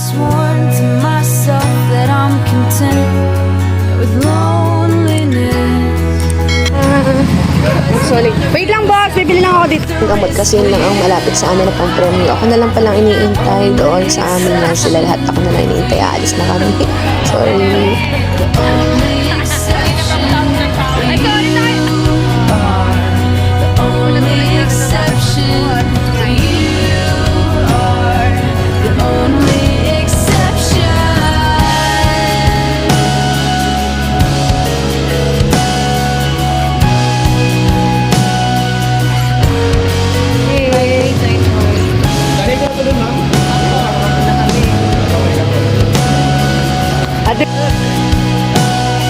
sworn to myself that I'm content with loneliness. Sorry. Wait lang boss, bibili lang ako dito. Ang gamot kasi yun lang ang malapit sa amin na pang premyo. Ako na lang palang iniintay doon sa amin na sila lahat. Ako na lang iniintay. Aalis na kami. Sorry.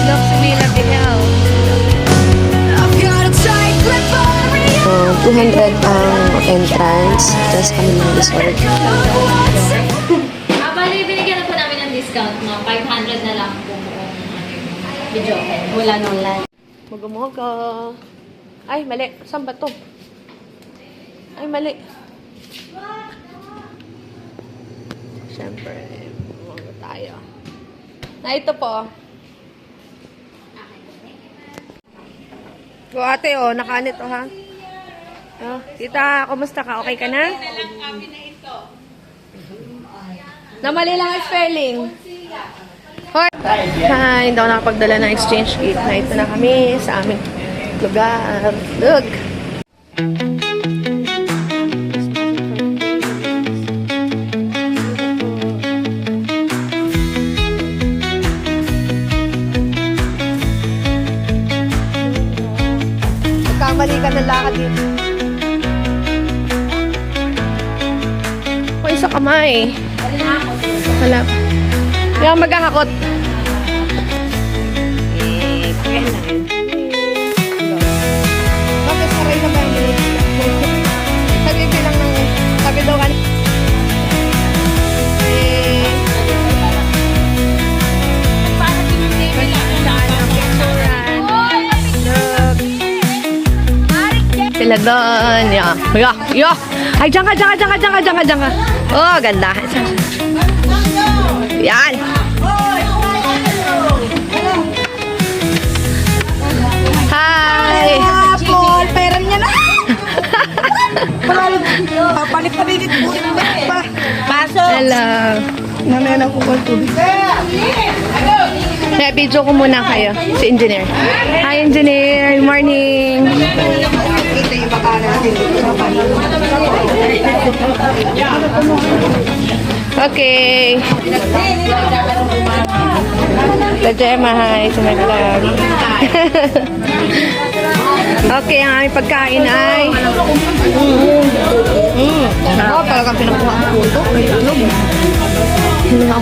Looks to me like the hell. 200 ang entrance. Just kami ng resort. Bali, binigyan na po namin ng discount mo. 500 na lang po kung video. Wala na online. Mogo-mogo. Ay, mali. Saan ba to? Ay, mali. Siyempre, mogo tayo. Na ito po. O ate, oh, nakanit, oh, ha? Oh, tita, kumusta ka? Okay ka na? Na mali lang ang spelling. Hoy! Hi, hindi ako nakapagdala ng exchange gift. Na ito na kami sa aming lugar. Look! Nagkamali ka ng lakad dito. Uy, sa kamay. Wala. Yung magkakakot. Bakit saray na ba yung sabi bilang ng sabi daw kan sila doon. Ya. Ay, diyan ka. Oh, ganda. Yan. Hi. Paul, pera niya na. Papalit-palit pa. Pasok. Hello. Namaya na ko kung tubig. Kaya video ko muna kayo. Si Engineer. Hi, Engineer. Good morning. Ito yung baka natin. Okay. Sa Gemma, hi. Sa my vlog. Okay, ang aming pagkain ay Oh, talagang pinakuha ang puto. Hello.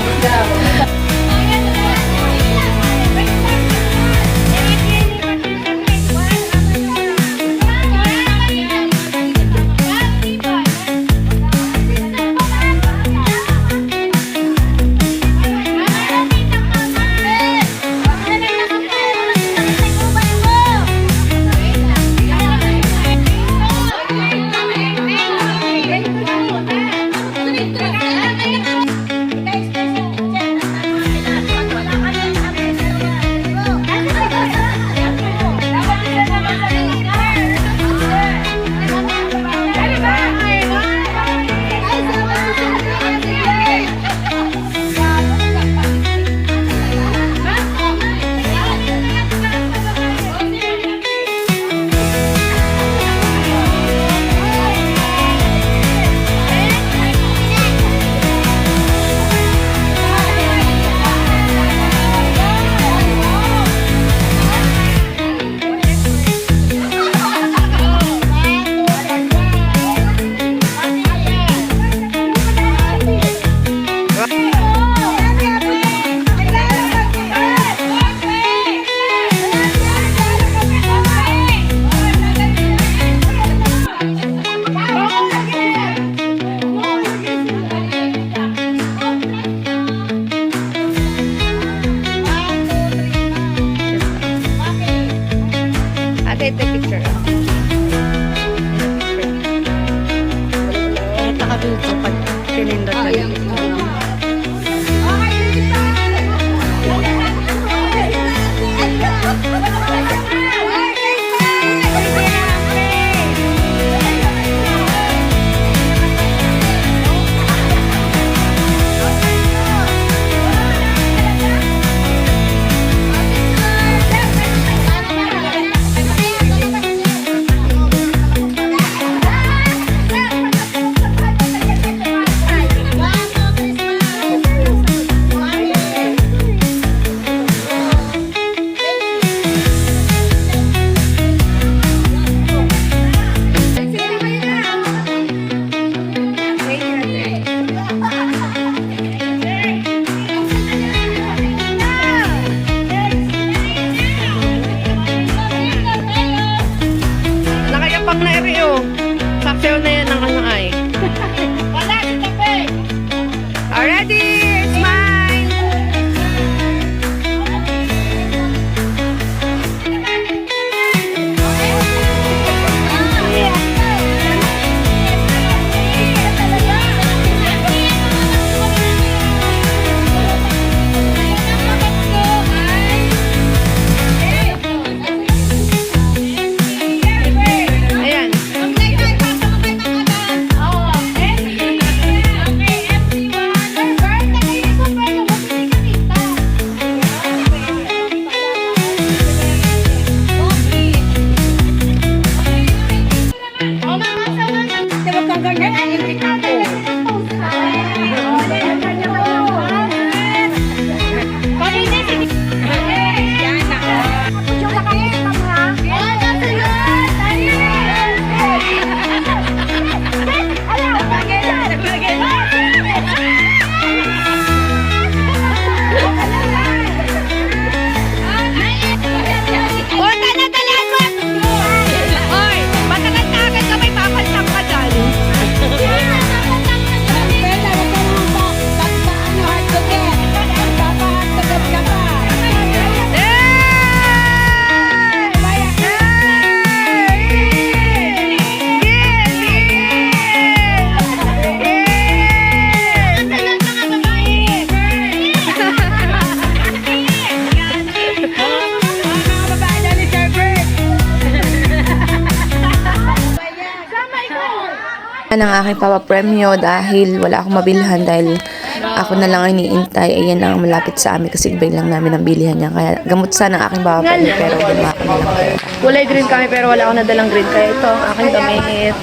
ng aking papapremyo dahil wala akong mabilhan dahil ako na lang ang iniintay. Ayan ang malapit sa amin kasi ibay lang namin ang bilihan niya. Kaya gamot sana ang aking papapremyo pero gumawa ko na lang. Kulay green kami pero wala akong nadalang green. Kaya ito ang aking damit.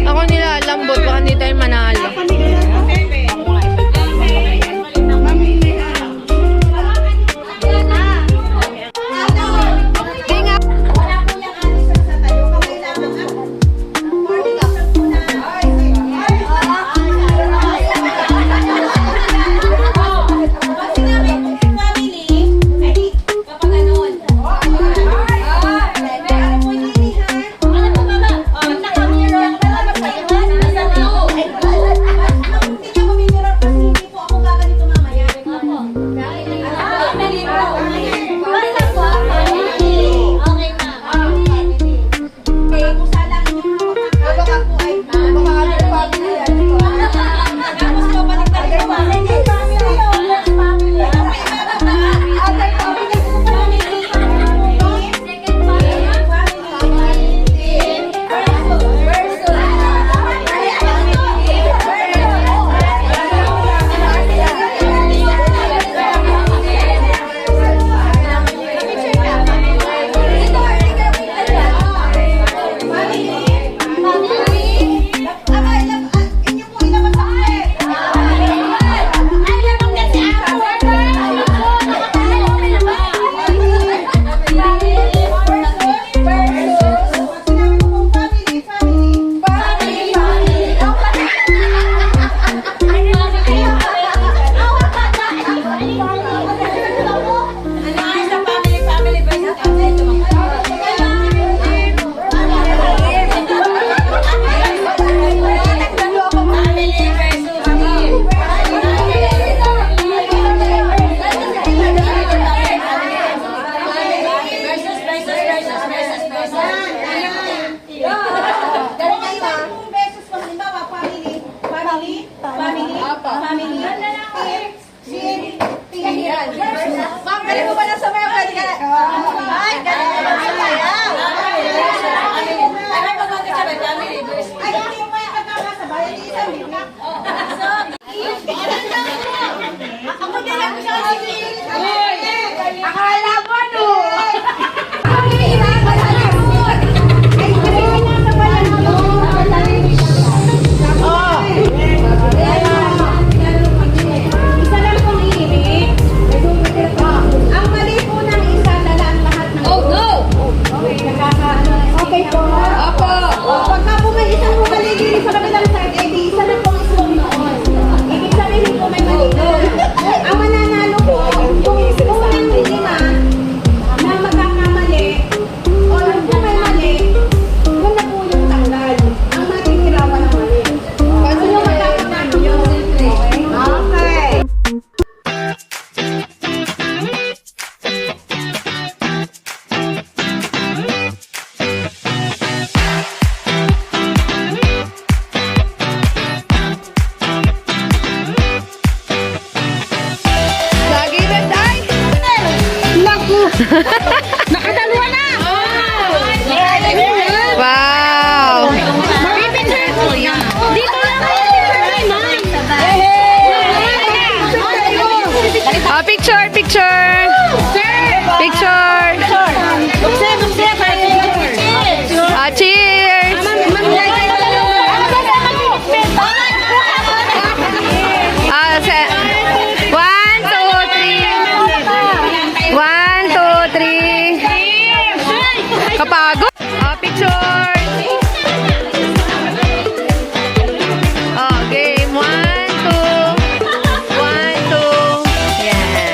Ako nilalambot, baka hindi tayo manalo. Wow! Oh, picture, picture! Picture! Ah, cheers! Ah, one, two, three. One, two, three. Kapagod. Ah, picture. Oh, game. One, two. One, two. Yeah.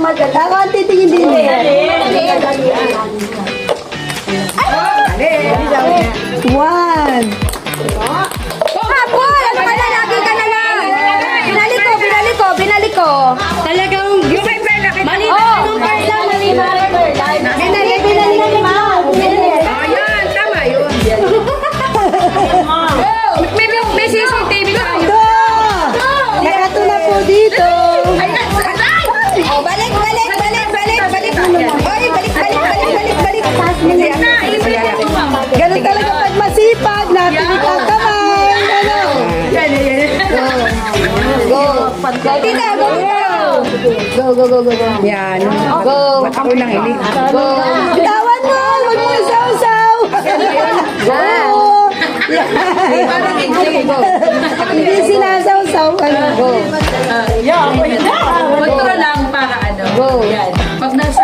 Ako ang titingin din eh. One. Hapon! Ano ka na? Lagi ka na lang! Binalik ko. Talagang yung may pera kita. Mali ba? Anong part lang? Mali ba? Binalik mo. Ayan, tama yun. May CCTV ka. Ito! Nakato na po dito. Oh, balik. Oy, balik. Ganun talaga pag masipag, napilit ang kamay. Ano? Go. Tita, go. Go. Yan. Go. Ba't ako lang ini? Go. Bitawan mo! Huwag mo isaw-saw! Go! Hindi sinasaw-saw. Ano? Go. Kontrol lang para ano. Go. Pag nasa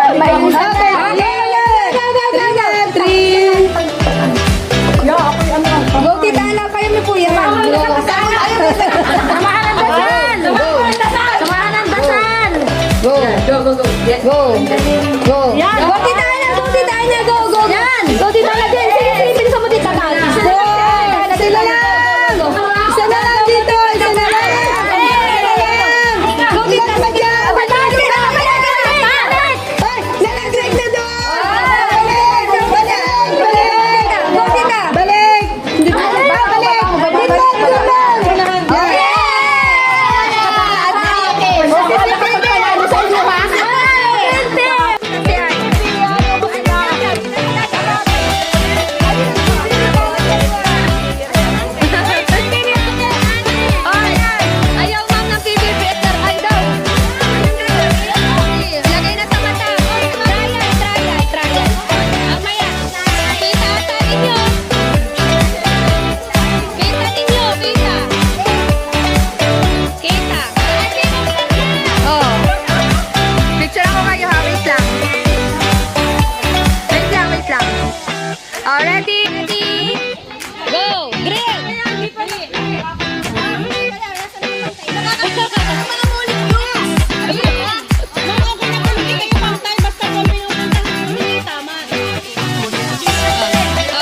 Three. Go, tita. Alam kayo may puya. Go. Samahan ng dasan. Go. Go. Go. Yan. Go, tita. Alam. Go. Yan. Go, tita. Alam. Sige. Bilisan mo, tita. Go. Isa na lang. Isa na lang dito. Isa na lang. Go, tita. Ilan pa dyan? Ay, nalaglag na doon. Balik. Go, tita. Balik. Hindi pa. Balik. Ayaw, ma'am, ng PBB. Ay daw. Lagay na sa mata. Trial. Amaya. Kita ata ninyo. Kita. Oh. Picture ako kayo, ha? Wait lang. Wait lang. Oh, ready? Go! Green!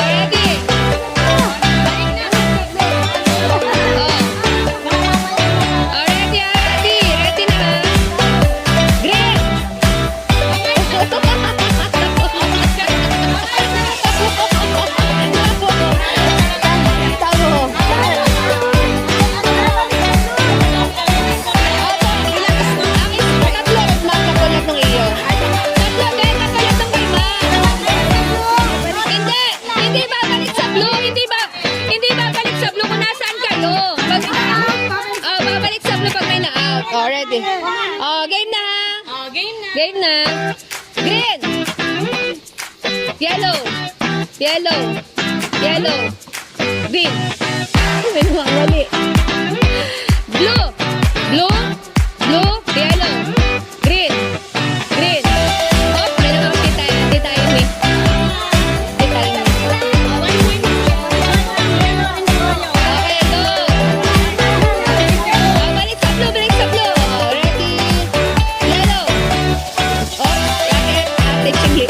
Already! Already! Ready na ha? Green! Already. Oh, game na ha? Game na. Green. Yellow. Green. May mali. Blue. Yellow. Green. Oh, may naman tita yun eh. Tita yun. Okay, go. Oh, balik sa blue. Ready. Yellow. Oh, ate chili.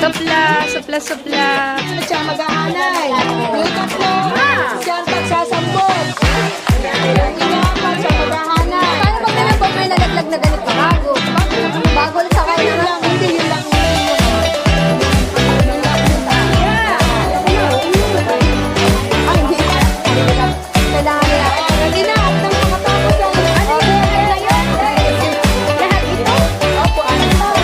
Supla. Siya mag-aanay. Yung tatlo, siya ang pagsasambot. Yung inapat, siya mag-aanay. Paano pag nalagpag may nalaglag na ganito? Bago sa kanya lang. Hindi, yun lang. Ay, hindi. Kailangan nila. Ready na. At nang makatapos yan. Ano yun? Lahat ito? Opo. Ano ba?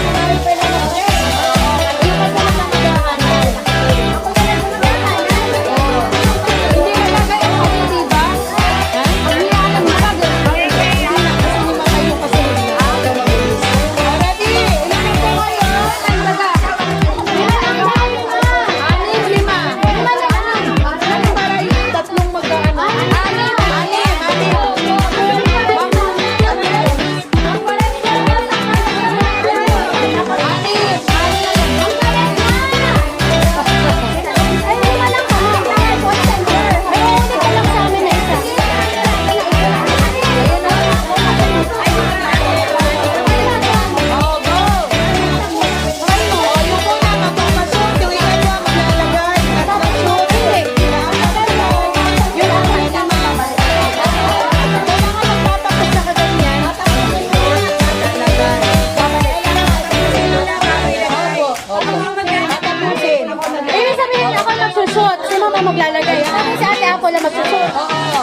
Maglalagay. Sabi si ate ako lang magsusot. Oo.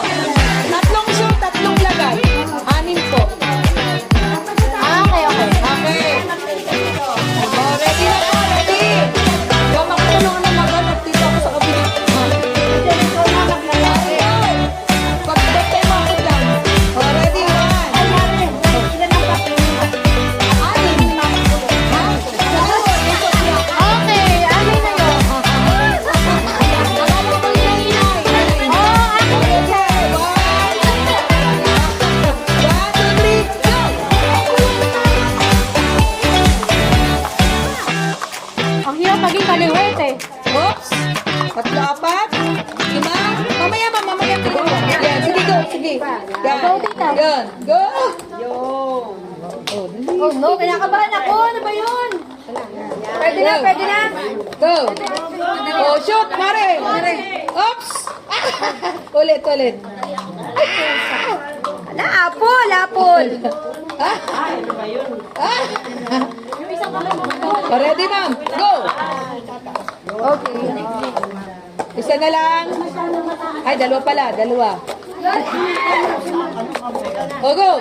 Tatlong shoot, tatlong lagay. 6 po. Okay. Okay. Ready na po, ready. Yo, makatulungan na mag-anap dito ako sa kabila. Pag-birthday mo ako dyan. Ready, 1, 2, 3, Yan. Go! Oh no, kinakabahan ako. Ano ba yun? Pwede na. Go! Oh, shoot, Mare! Oops! Ulit. Apol! Ready, ma'am? Go! Okay. Isa na lang. Ay, dalawa pala. O, go!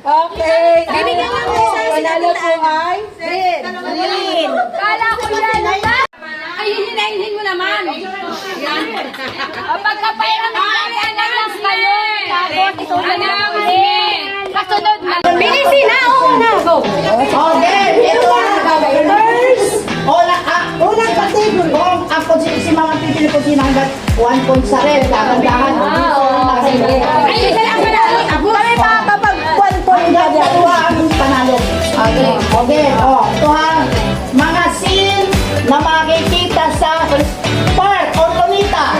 Okay. Panalo po ay? Green. Kala ko yan. Ay, hinahinhin mo naman. Pagkapairan ng kaya na lang kayo. Tapos, ito na lang. Kasunod na. Bilisin na. Go. Okay, ito ang gagawin. Unang kategori. Kung ako si mga pipili ko sinanggat 1 point sa red. Kagandahan. Ay, isa lang pala. Kami pa kapag 1 point ka dyan. Dalawa ang panalo. Okay. Ito ha. Mga scene na makikita sa park o Lunita.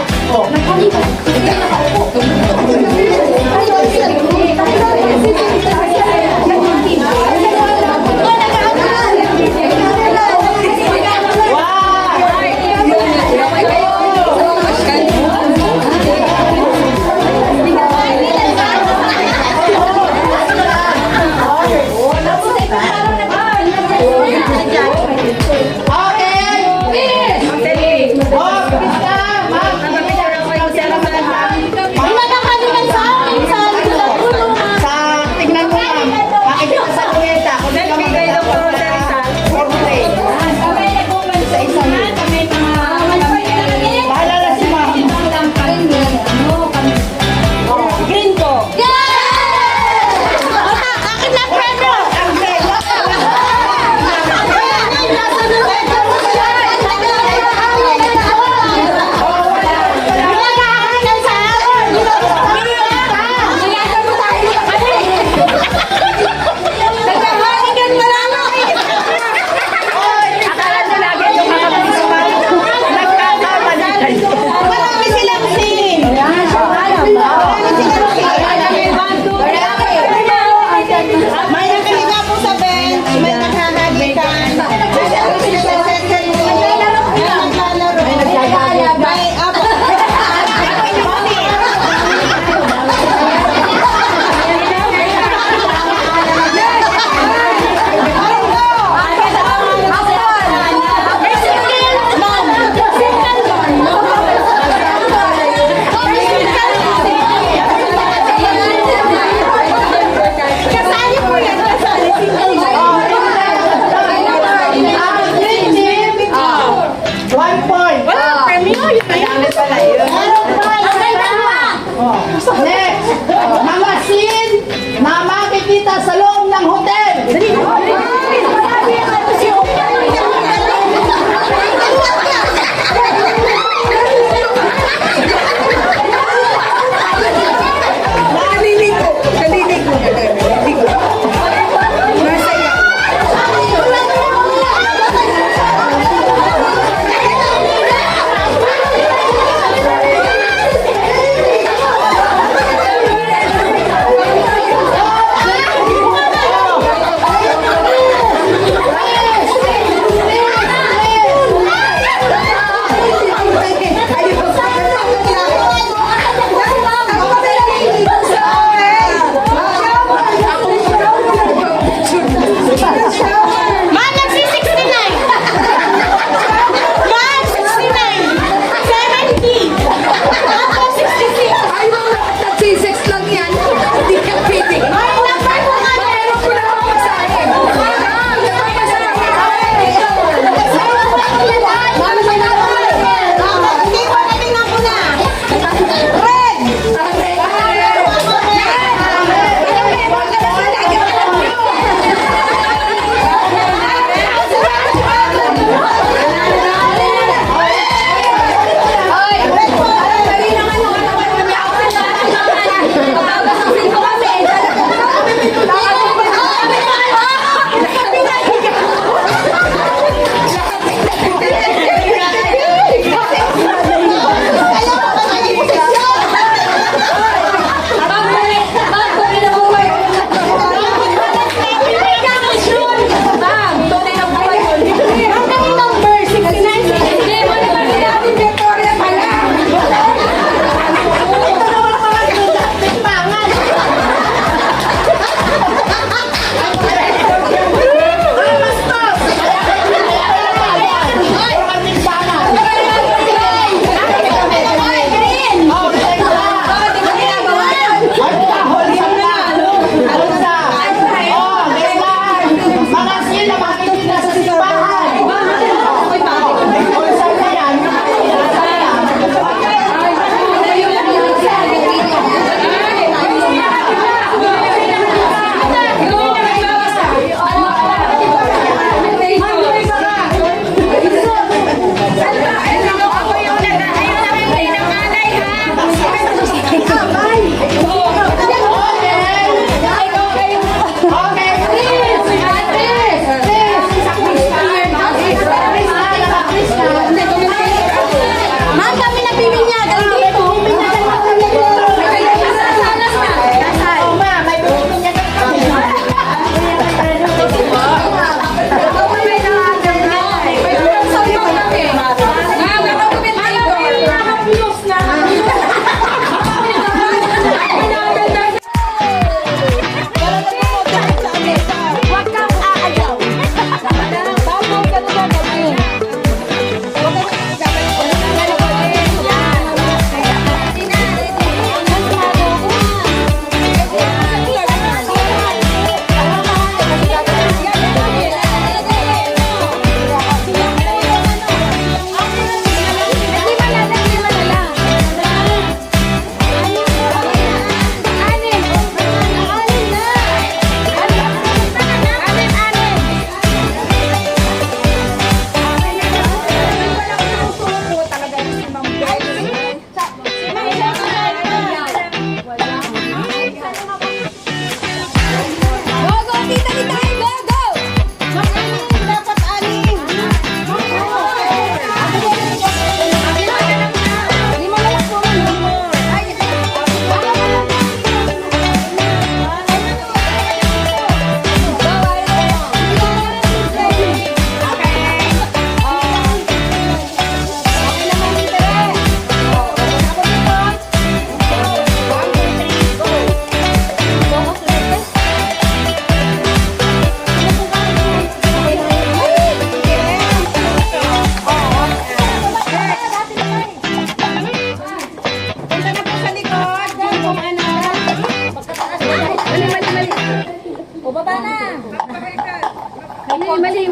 Mali.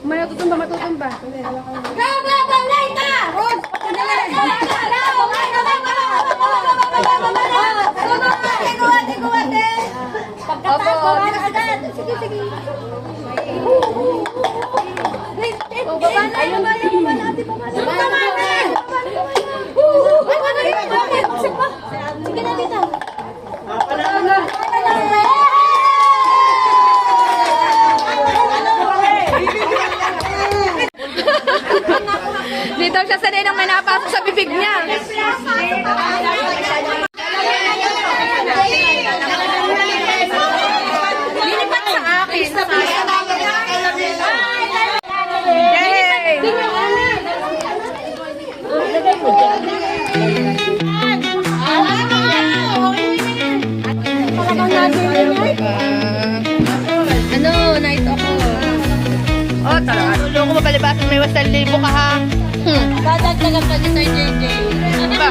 Matutumba. Dito siya sanay nang manapasok sa bibig niya. Lilipat sa akin. Yay! Ano, night ako. Oh, talaga. Tulong ko mapalibasan may 1,000 ka ha. Dadagdagan pa ni Sir JJ. Ba?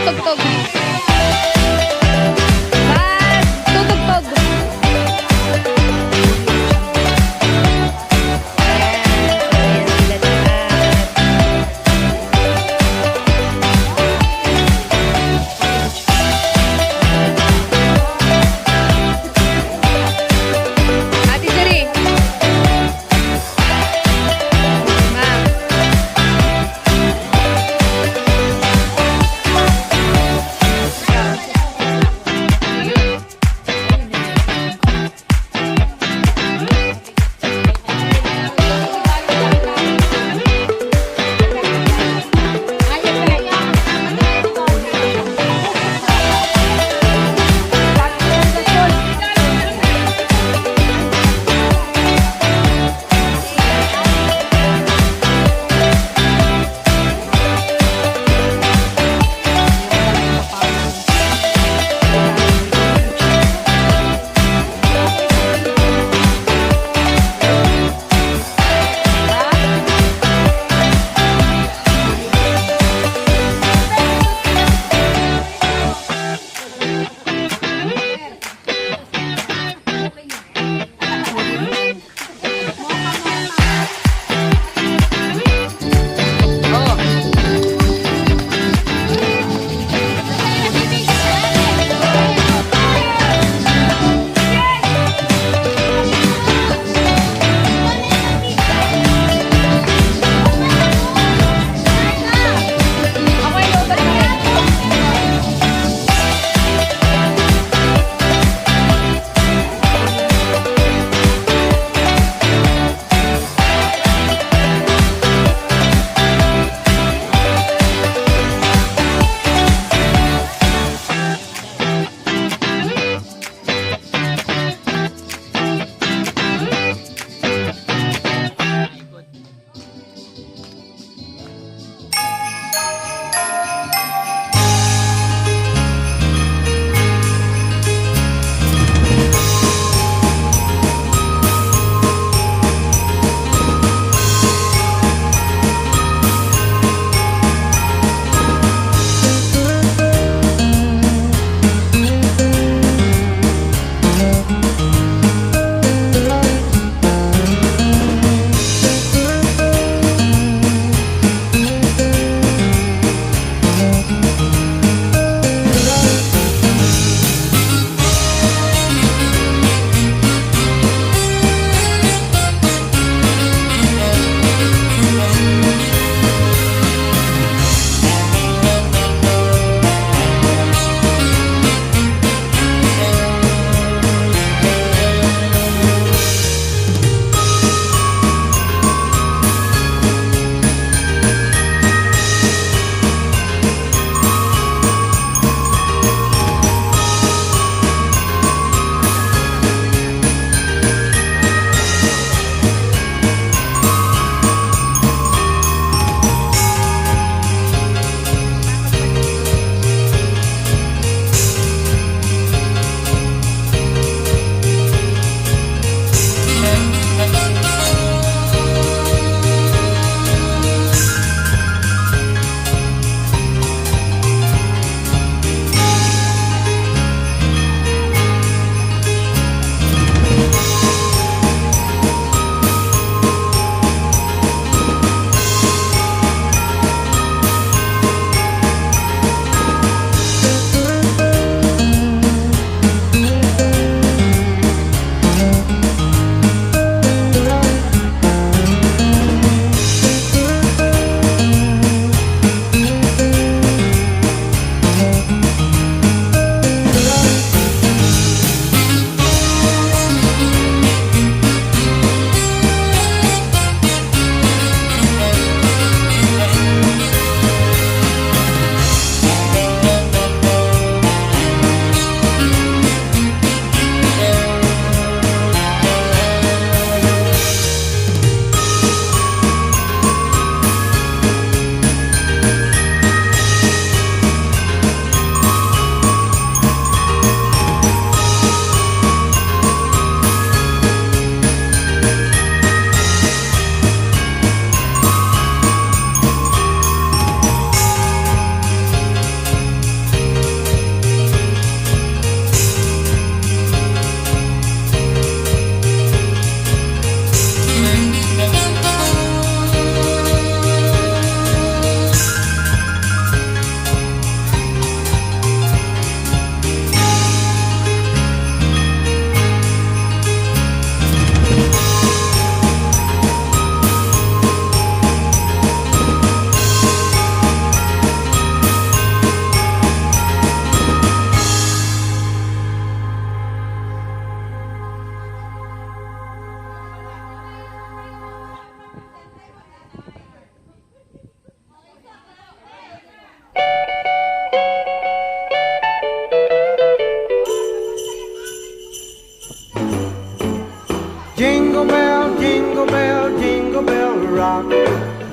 tutugtog. Bas, tutugtog. Ayan, sila lahat. Ate Suri. Ma'am.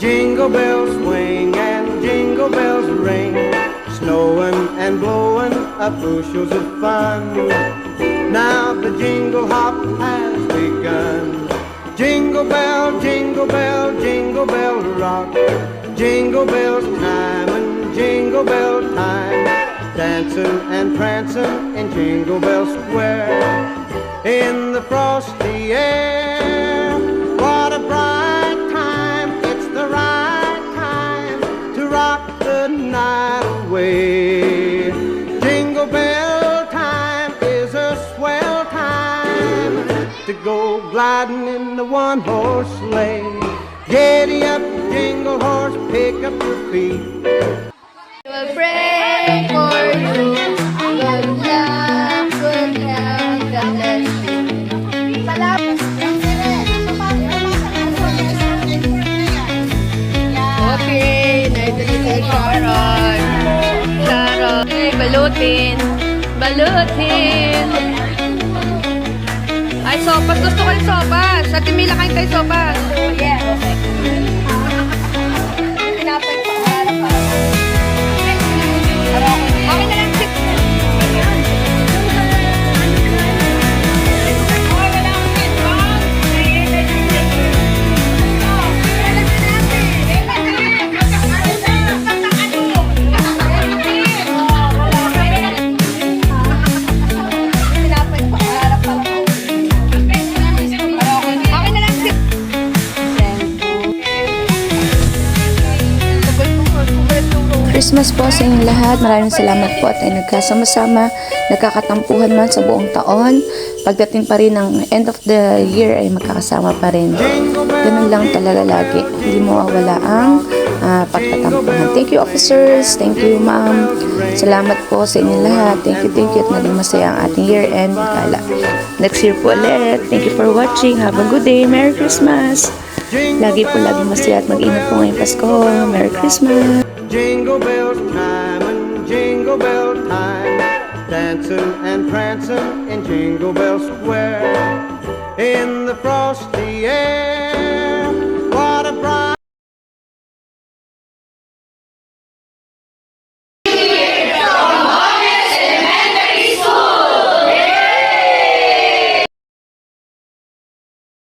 Jingle bells swing and jingle bells ring, snowing and blowing up bushels of fun. Now the jingle hop has begun. Jingle bell, jingle bell, jingle bell rock. Jingle bells time and jingle bell time, dancing and prancing in Jingle Bell Square. In the frosty air, what a bright time, it's the right time to rock the night away. Jingle bell time is a swell time to go gliding in the one-horse sleigh. Giddy up, jingle horse, pick up your feet. We'll pray for you. Good luck, God bless you. Okay, naito si Sharon. Sharon. Ay, balutin. Balutin. Ay, sopas. Gusto ko yung sopas. Ate Mila, kain tayo sopas. Yeah, okay. Tinapay pa. Okay na lang. Christmas po sa inyong lahat. Maraming salamat po at ay nagkasama-sama, nagkakatampuhan man sa buong taon. Pagdating pa rin ng end of the year ay magkakasama pa rin. Ganun lang talaga lagi. Hindi mo mawala ang pagkatampuhan. Thank you officers. Thank you ma'am. Salamat po sa inyong lahat. Thank you at naging masaya ang ating year-end gala. Next year po ulit. Thank you for watching. Have a good day. Merry Christmas. Lagi masaya at mag-ingat po ngayong Pasko. Merry Christmas. Jingle bells time and jingle bell time, dancing and prancing in Jingle Bell Square. In the frosty air,